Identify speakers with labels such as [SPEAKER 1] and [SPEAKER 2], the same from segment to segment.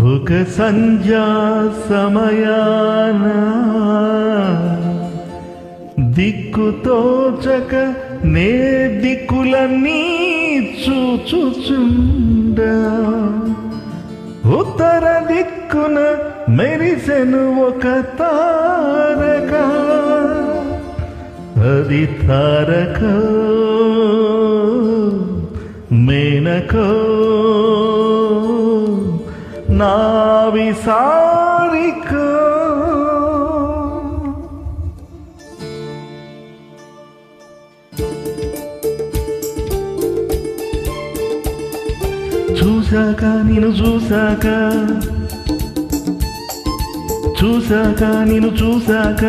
[SPEAKER 1] ఒక సంధ్యా సమయాన దిక్కుతోచక నే దిక్కులన్నీ చూచుచుండా ఉత్తర దిక్కున మెరిసెను ఒక తారక అది తారక మేనకో నావి సారికో చూశాక నిన్ను చూశాక నిన్ను చూశాక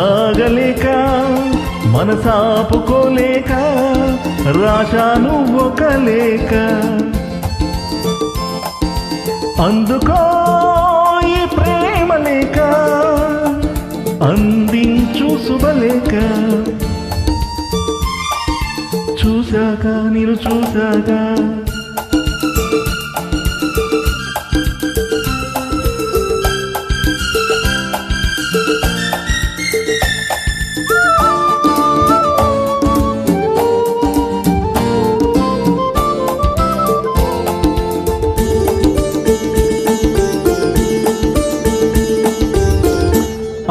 [SPEAKER 1] ఆగలేక మనసాపుకోలేక రాశాను ఒక లేక అందుకో ఈ ప్రేమ లేక అందించు శుభలేక చూశాక నిన్ను చూశాక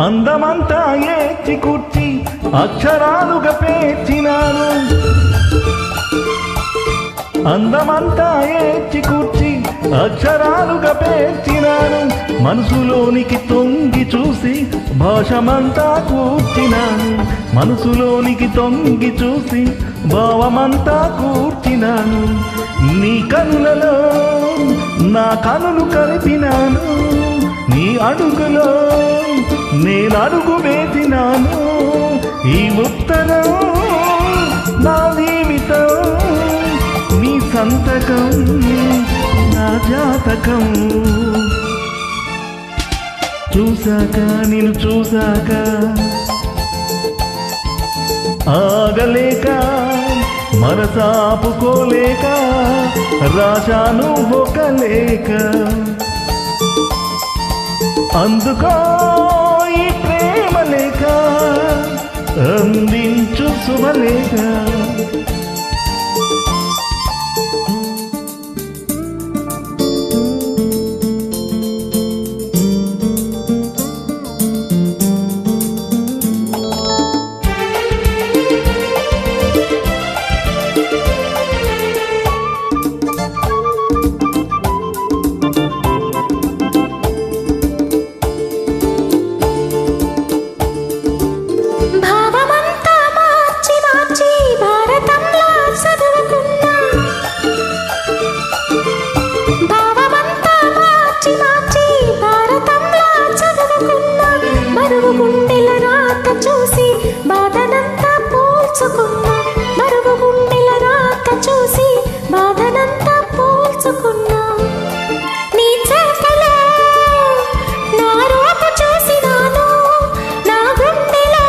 [SPEAKER 1] అందమంతా ఏచి కూర్చి అక్షరాలుగా పేర్చినాను అందమంతా ఏచి కూర్చి అక్షరాలుగా పేర్చినాను మనసులోనికి తొంగి చూసి భాషమంతా కూర్చినాను మనసులోనికి తొంగి చూసి భావమంతా కూర్చినాను నీ కనులలో నా కనులు కలిపినాను నీ అడుగులో నేను అడుగు వేసినాను ఈ ఉత్తరం నా జీవితం నీ సంతకం నా జాతకం చూశాక నిన్ను చూశాక ఆగలేక మనసాపుకోలేక రాశాను ఒక లేక అందుకో ఈ ప్రేమ లేక అందించు శుభలేక
[SPEAKER 2] గుండెల రాత చూసి బాధనంతా పోల్చుకున్నా మరుగు గుండెల రాత చూసి బాధనంతా పోల్చుకున్నా నీ చేతలో నా రూపు చూసినాను నా గుండెలో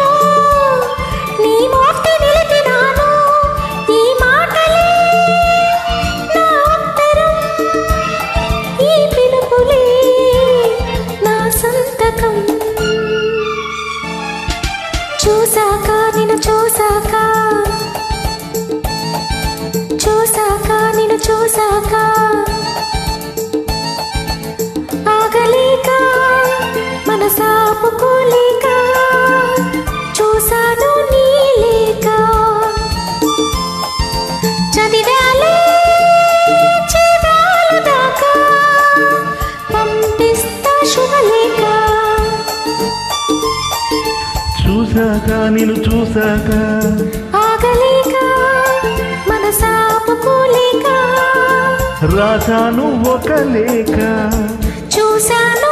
[SPEAKER 2] నీ మూర్తి నిలిపినాను ఈ మాటలే నా ఉత్తరం ఈ పిలుపులే నా సంతకం చూశాక నిన్ను చూశాక నిన్ను చూశాక ఆగలేక మనసాపుకోలేక చూశాను నీ లేక చదివాలే చేదాల దాకా పంపిస్తా శుభలేక
[SPEAKER 1] చూశాక నిన్ను చూశాక
[SPEAKER 2] ఆగలేక మనసాపుకోలేక
[SPEAKER 1] రాశాను ఒక లేక
[SPEAKER 2] చూశాను